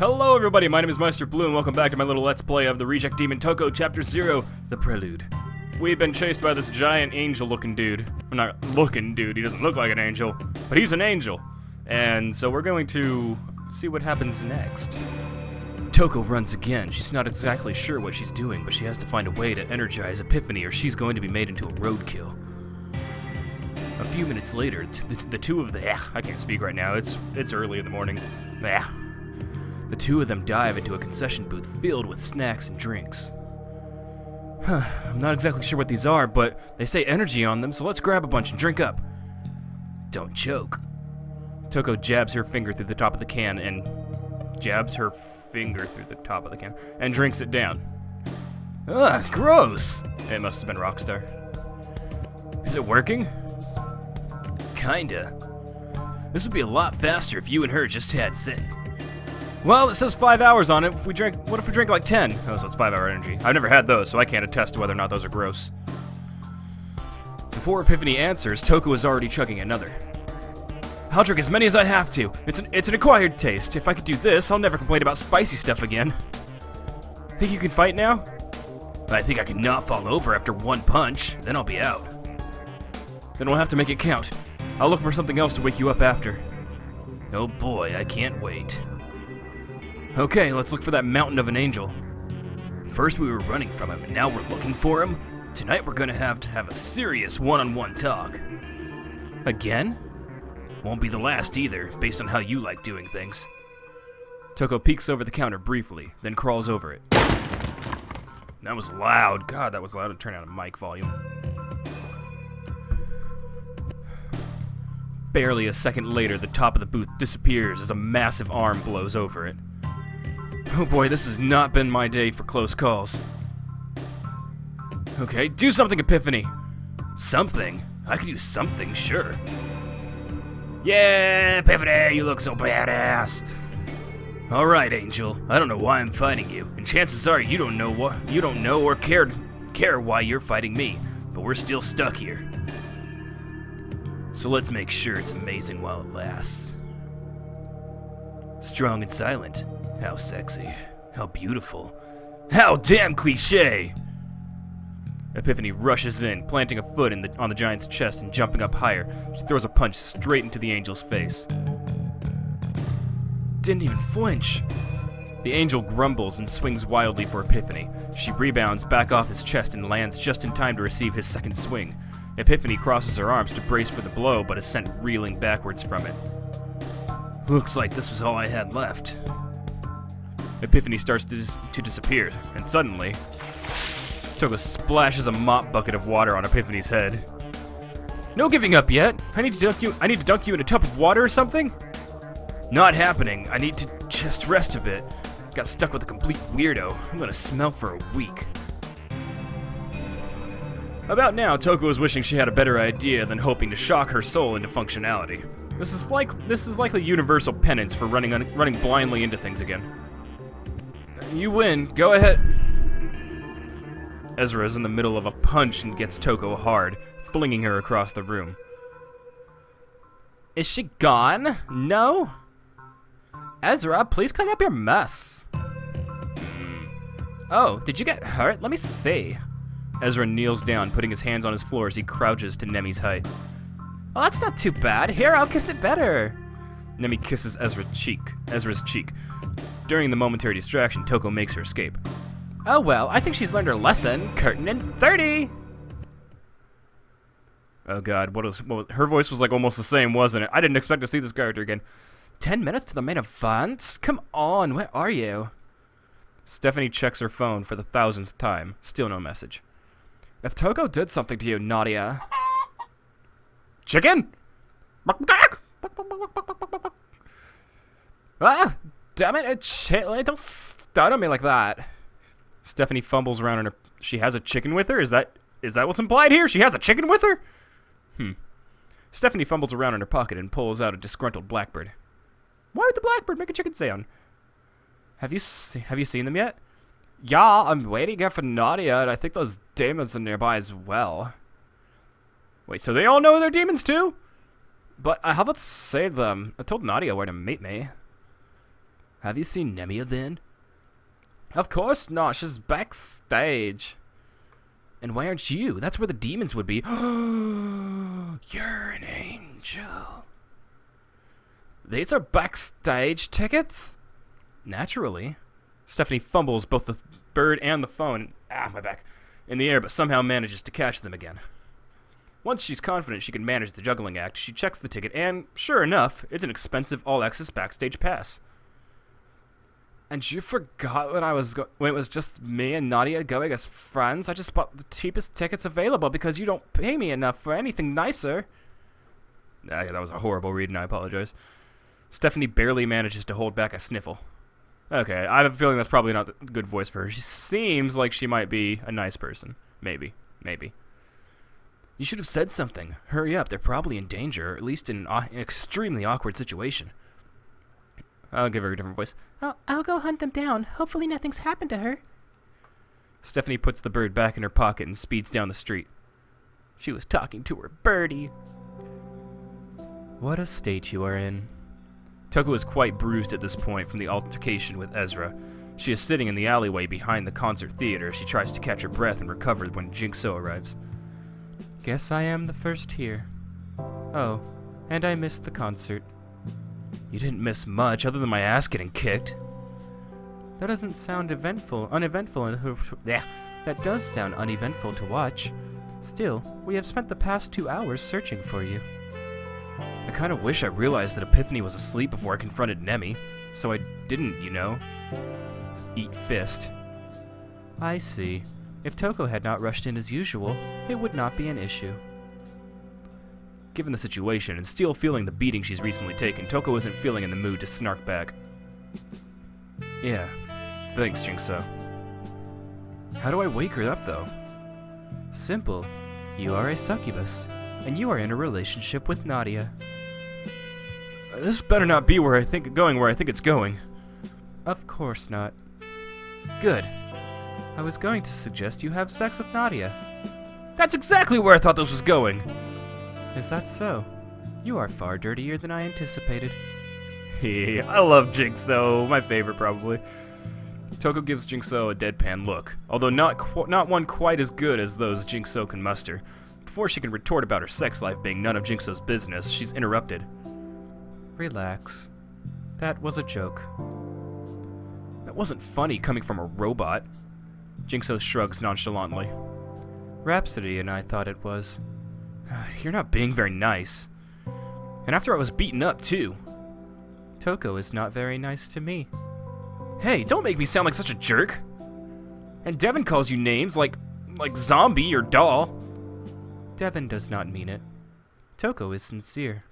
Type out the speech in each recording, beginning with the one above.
Hello everybody, my name is Meisterbloo and welcome back to my little let's play of the Reject Demon Toko Chapter 0, The Prelude. We've been chased by this giant angel-looking dude. Well, not looking dude, he doesn't look like an angel, but he's an angel. And so we're going to see what happens next. Toko runs again. She's not exactly sure what she's doing, but she has to find a way to energize Epiphany or she's going to be made into a roadkill. A few minutes later, the two of the... I can't speak right now, it's early in the morning. The two of them dive into a concession booth filled with snacks and drinks. I'm not exactly sure what these are, but they say energy on them, so let's grab a bunch and drink up. Don't choke. Toko jabs her finger through the top of the can and... drinks it down. Ugh, gross! It must have been Rockstar. Is it working? Kinda. This would be a lot faster if you and her just had sin. Well, it says 5 hours on it. What if we drink like 10? Oh, so it's 5 hour energy. I've never had those, so I can't attest to whether or not those are gross. Before Epiphany answers, Toko is already chugging another. I'll drink as many as I have to. It's an acquired taste. If I could do this, I'll never complain about spicy stuff again. Think you can fight now? I think I can not fall over after one punch, then I'll be out. Then we'll have to make it count. I'll look for something else to wake you up after. Oh boy, I can't wait. Okay, let's look for that mountain of an angel. First we were running from him, and now we're looking for him? Tonight we're gonna have to have a serious one-on-one talk. Again? Won't be the last either, based on how you like doing things. Toko peeks over the counter briefly, then crawls over it. That was loud. God, that was loud. I'd turn down the mic volume. Barely a second later, the top of the booth disappears as a massive arm blows over it. Oh boy, this has not been my day for close calls. Okay, do something, Epiphany! Something? I could do something, sure. Yeah, Epiphany, you look so badass! Alright, Angel, I don't know why I'm fighting you, and chances are you don't know or care why you're fighting me, but we're still stuck here. So let's make sure it's amazing while it lasts. Strong and silent. How sexy. How beautiful. How damn cliche! Epiphany rushes in, planting a foot on the giant's chest and jumping up higher. She throws a punch straight into the angel's face. Didn't even flinch. The angel grumbles and swings wildly for Epiphany. She rebounds back off his chest and lands just in time to receive his second swing. Epiphany crosses her arms to brace for the blow, but is sent reeling backwards from it. Looks like this was all I had left. Epiphany starts to disappear, and suddenly, Toko splashes a mop bucket of water on Epiphany's head. No giving up yet. I need to dunk you in a tub of water or something? Not happening. I need to just rest a bit. Got stuck with a complete weirdo. I'm gonna smell for a week. About now, Toko is wishing she had a better idea than hoping to shock her soul into functionality. This is likely universal penance for running blindly into things again. You win. Go ahead. Ezra is in the middle of a punch and gets Toko hard, flinging her across the room. Is she gone? No? Ezra, please clean up your mess. Oh, did you get hurt? Let me see. Ezra kneels down, putting his hands on his floor as he crouches to Nemi's height. Oh, that's not too bad. Here, I'll kiss it better. Nemi kisses Ezra's cheek. During the momentary distraction, Toko makes her escape. Oh well, I think she's learned her lesson. Curtain in 30! Oh god, her voice was like almost the same, wasn't it? I didn't expect to see this character again. 10 minutes to the main event? Come on, where are you? Stephanie checks her phone for the 1000th time. Still no message. If Toko did something to you, Nadia... Chicken? Ah! Damn it, don't stun on me like that. Stephanie fumbles around in her... She has a chicken with her? Is that what's implied here? She has a chicken with her? Stephanie fumbles around in her pocket and pulls out a disgruntled blackbird. Why would the blackbird make a chicken sound? Have you seen them yet? Yeah, I'm waiting here for Nadia, and I think those demons are nearby as well. Wait, so they all know they're demons too? But I haven't saved them. I told Nadia where to meet me. Have you seen Nemia then? Of course not. She's backstage. And why aren't you? That's where the demons would be. You're an angel. These are backstage tickets? Naturally. Stephanie fumbles both the bird and the phone, my back, in the air, but somehow manages to catch them again. Once she's confident she can manage the juggling act, she checks the ticket, and, sure enough, it's an expensive all-access backstage pass. And you forgot when it was just me and Nadia going as friends? I just bought the cheapest tickets available because you don't pay me enough for anything nicer. Yeah, that was a horrible read, and I apologize. Stephanie barely manages to hold back a sniffle. Okay, I have a feeling that's probably not a good voice for her. She seems like she might be a nice person. Maybe. You should have said something. Hurry up, they're probably in danger, or at least in an extremely awkward situation. I'll give her a different voice. I'll go hunt them down. Hopefully nothing's happened to her. Stephanie puts the bird back in her pocket and speeds down the street. She was talking to her birdie. What a state you are in. Toko is quite bruised at this point from the altercation with Ezra. She is sitting in the alleyway behind the concert theater as she tries to catch her breath and recover when Jingso arrives. Guess I am the first here. Oh, and I missed the concert. You didn't miss much other than my ass getting kicked. That doesn't sound uneventful. That does sound uneventful to watch. Still, we have spent the past 2 hours searching for you. I kind of wish I realized that Epiphany was asleep before I confronted Nemi, so I didn't, eat fist. I see. If Toko had not rushed in as usual, it would not be an issue. Given the situation, and still feeling the beating she's recently taken, Toko isn't feeling in the mood to snark back. Yeah, thanks, Jingso. How do I wake her up, though? Simple. You are a succubus, and you are in a relationship with Nadia. This better not be where I think it's going. Of course not. Good. I was going to suggest you have sex with Nadia. That's exactly where I thought this was going! Is that so? You are far dirtier than I anticipated. I love Jingso, my favorite probably. Toko gives Jingso a deadpan look, although not one quite as good as those Jingso can muster. Before she can retort about her sex life being none of Jingso's business, she's interrupted. Relax. That was a joke. That wasn't funny coming from a robot. Jingso shrugs nonchalantly. Rhapsody and I thought it was. You're not being very nice. And after I was beaten up, too. Toko is not very nice to me. Hey, don't make me sound like such a jerk. And Devin calls you names like zombie or doll. Devin does not mean it. Toko is sincere.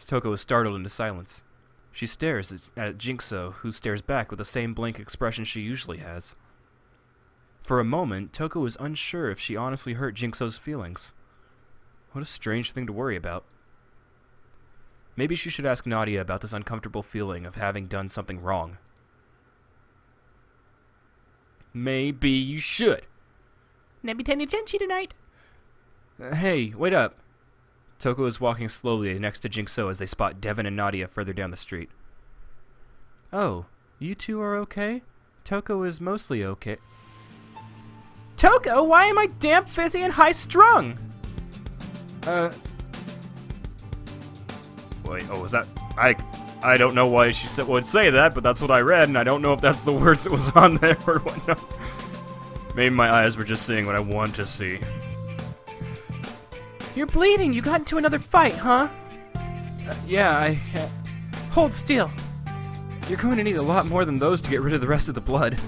Toko is startled into silence. She stares at Jingso, who stares back with the same blank expression she usually has. For a moment, Toko is unsure if she honestly hurt Jingso's feelings. What a strange thing to worry about. Maybe she should ask Nadia about this uncomfortable feeling of having done something wrong. Maybe you should. Maybe paying attention tonight. Hey, wait up. Toko is walking slowly next to Jingso as they spot Devin and Nadia further down the street. Oh, you two are okay? Toko is mostly okay. Toko, why am I damp, fizzy, and high-strung? Wait, was that... I don't know why she would say that, but that's what I read, and I don't know if that's the words that was on there or whatnot. Maybe my eyes were just seeing what I want to see. You're bleeding. You got into another fight, huh? Yeah, Hold still. You're going to need a lot more than those to get rid of the rest of the blood.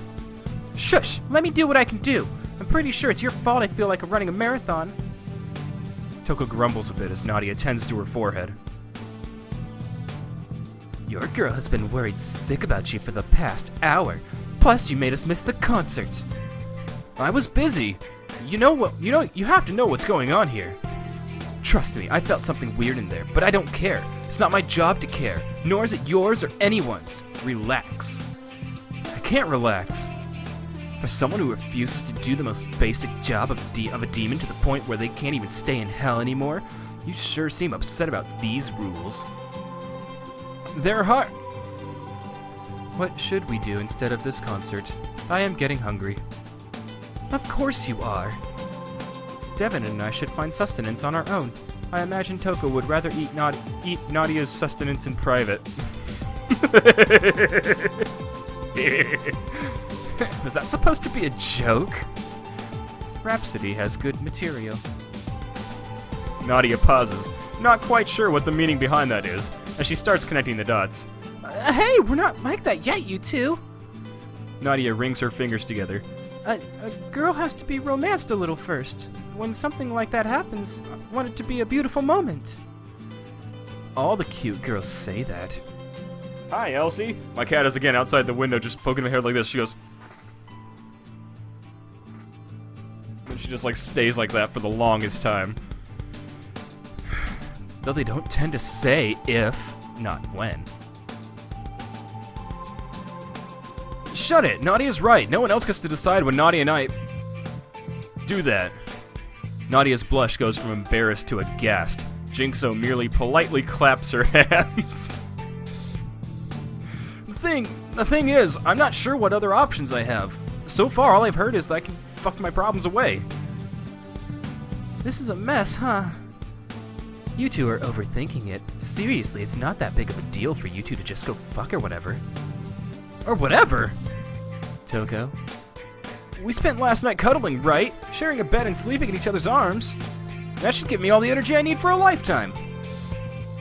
Shush! Let me do what I can do. I'm pretty sure it's your fault I feel like I'm running a marathon. Toko grumbles a bit as Nadia tends to her forehead. Your girl has been worried sick about you for the past hour. Plus, you made us miss the concert. I was busy. You have to know what's going on here. Trust me, I felt something weird in there, but I don't care. It's not my job to care, nor is it yours or anyone's. Relax. I can't relax. For someone who refuses to do the most basic job of a demon to the point where they can't even stay in hell anymore, you sure seem upset about these rules. They're hard. What should we do instead of this concert? I am getting hungry. Of course you are. Devin and I should find sustenance on our own. I imagine Toko would rather eat Nadia's sustenance in private. Was that supposed to be a joke? Rhapsody has good material. Nadia pauses, not quite sure what the meaning behind that is, as she starts connecting the dots. Hey, we're not like that yet, you two. Nadia rings her fingers together. A girl has to be romanced a little first. When something like that happens, I want it to be a beautiful moment. All the cute girls say that. Hi, Elsie. My cat is again outside the window just poking my hair like this. She goes... And she just like stays like that for the longest time. Though they don't tend to say if, not when. Shut it! Nadia's right. No one else gets to decide when Nadia and I... do that. Nadia's blush goes from embarrassed to aghast. Jinxo merely politely claps her hands. The thing is, I'm not sure what other options I have. So far, all I've heard is that I can fuck my problems away. This is a mess, huh? You two are overthinking it. Seriously, it's not that big of a deal for you two to just go fuck or whatever. Or whatever? Toko? We spent last night cuddling, right? Sharing a bed and sleeping in each other's arms. That should give me all the energy I need for a lifetime.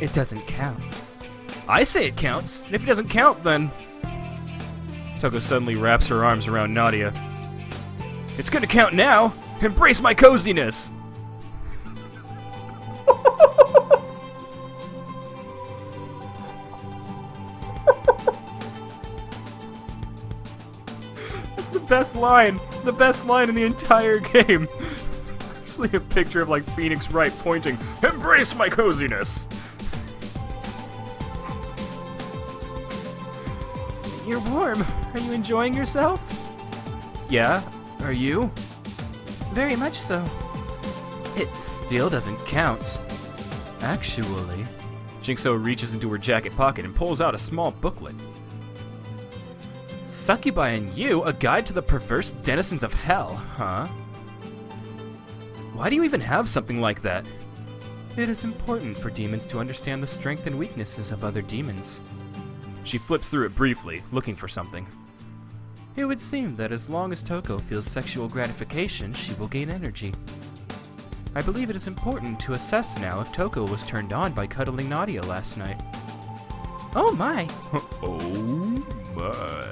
It doesn't count. I say it counts, and if it doesn't count, then... Toko suddenly wraps her arms around Nadia. It's gonna count now! Embrace my coziness! That's the best line in the entire game. Actually a picture of like Phoenix Wright pointing, embrace my coziness! You're warm. Are you enjoying yourself? Yeah? Are you? Very much so. It still doesn't count. Actually... Jinxo reaches into her jacket pocket and pulls out a small booklet. Succubi and You, a guide to the perverse denizens of hell, huh? Why do you even have something like that? It is important for demons to understand the strength and weaknesses of other demons. She flips through it briefly, looking for something. It would seem that as long as Toko feels sexual gratification, she will gain energy. I believe it is important to assess now if Toko was turned on by cuddling Nadia last night. Oh my! Oh my.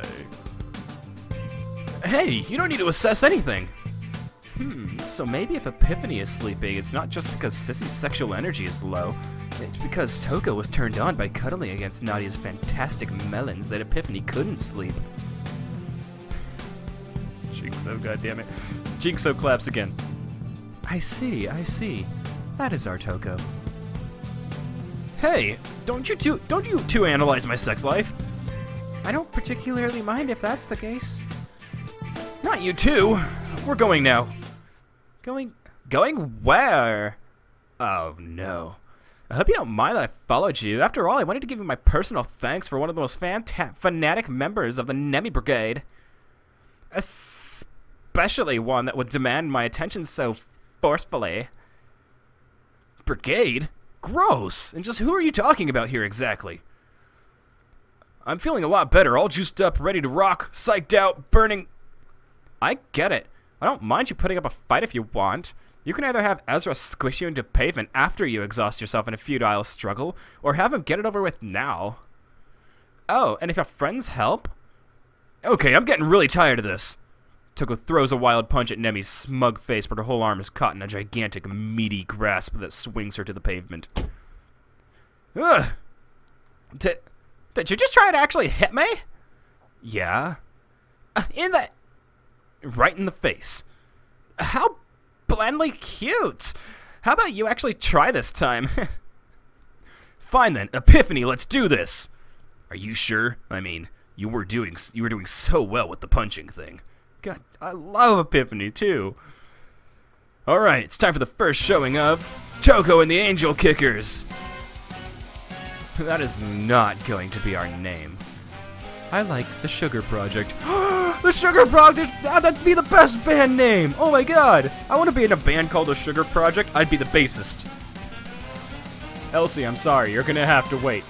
Hey, you don't need to assess anything! So maybe if Epiphany is sleeping, it's not just because Sissy's sexual energy is low. It's because Toko was turned on by cuddling against Nadia's fantastic melons that Epiphany couldn't sleep. Jinxo, goddammit. Jinxo claps again. I see. That is our Toko. Hey, don't you two analyze my sex life? I don't particularly mind if that's the case. Not you two. We're going now. Going where? Oh no. I hope you don't mind that I followed you. After all, I wanted to give you my personal thanks for one of the most fanatic members of the Nemi Brigade. Especially one that would demand my attention so forcefully. Brigade? Gross! And just who are you talking about here exactly? I'm feeling a lot better, all juiced up, ready to rock, psyched out, burning... I get it. I don't mind you putting up a fight if you want. You can either have Ezra squish you into pavement after you exhaust yourself in a futile struggle, or have him get it over with now. Oh, and if your friends help? Okay, I'm getting really tired of this. Toko throws a wild punch at Nemi's smug face, but her whole arm is caught in a gigantic, meaty grasp that swings her to the pavement. Ugh! Did you just try to actually hit me? Yeah. Right in the face. How blandly cute! How about you actually try this time? Fine then, Epiphany, let's do this! Are you sure? I mean, you were doing so well with the punching thing. God, I love Epiphany too. Alright, it's time for the first showing of Toko and the Angel Kickers. That is not going to be our name. I like the Sugar Project. The Sugar Project! That'd be the best band name! Oh my god! I want to be in a band called the Sugar Project. I'd be the bassist. Elsie, I'm sorry. You're gonna have to wait.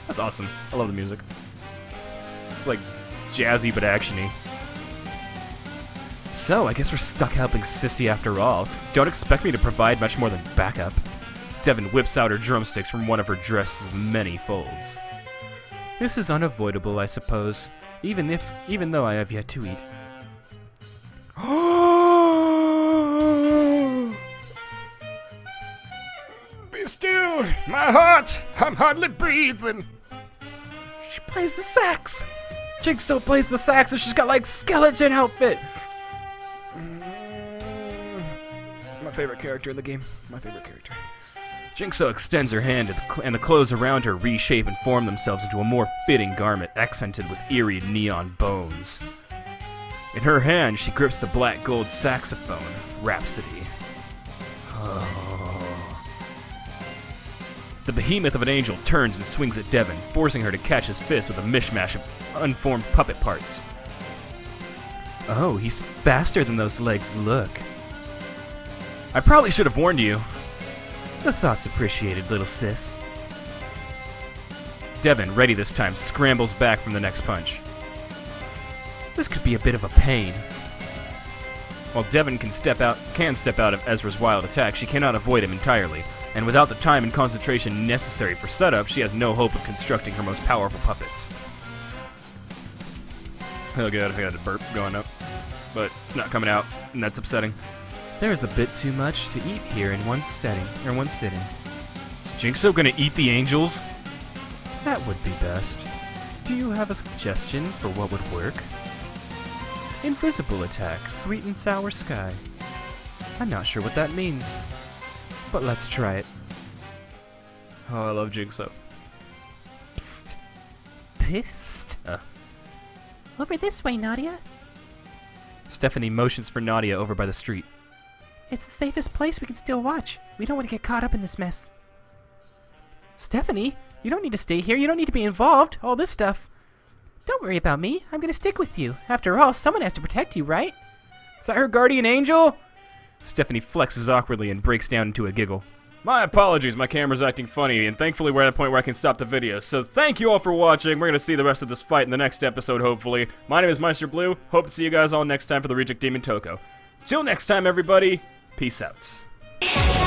That's awesome. I love the music. It's like jazzy but actiony. So, I guess we're stuck helping Sissy after all. Don't expect me to provide much more than backup. Devin whips out her drumsticks from one of her dress's many folds. This is unavoidable, I suppose, even though I have yet to eat. Be still, my heart. I'm hardly breathing. She plays the sax. Jigsaw plays the sax, and she's got like skeleton outfit. My favorite character in the game. My favorite character. Jigsaw extends her hand, and the clothes around her reshape and form themselves into a more fitting garment accented with eerie neon bones. In her hand, she grips the black gold saxophone, Rhapsody. Oh. The behemoth of an angel turns and swings at Devin, forcing her to catch his fist with a mishmash of unformed puppet parts. Oh, he's faster than those legs look. I probably should have warned you. The thought's appreciated, little sis. Devin, ready this time, scrambles back from the next punch. This could be a bit of a pain. While Devin can step out of Ezra's wild attack, she cannot avoid him entirely, and without the time and concentration necessary for setup, she has no hope of constructing her most powerful puppets. Oh god, I think I had a burp going up, but it's not coming out, and that's upsetting. There is a bit too much to eat here in one sitting. Is Jigsaw gonna eat the angels? That would be best. Do you have a suggestion for what would work? Invisible attack, sweet and sour sky. I'm not sure what that means, but let's try it. Oh, I love Jigsaw. Psst. Psst. Over this way, Nadia. Stephanie motions for Nadia over by the street. It's the safest place we can still watch. We don't want to get caught up in this mess. Stephanie, you don't need to stay here. You don't need to be involved. All this stuff. Don't worry about me. I'm going to stick with you. After all, someone has to protect you, right? Is that her guardian angel? Stephanie flexes awkwardly and breaks down into a giggle. My apologies, my camera's acting funny, and thankfully we're at a point where I can stop the video. So thank you all for watching. We're going to see the rest of this fight in the next episode, hopefully. My name is Meisterbloo. Hope to see you guys all next time for the Reject Demon Toko. Till next time, everybody. Peace out.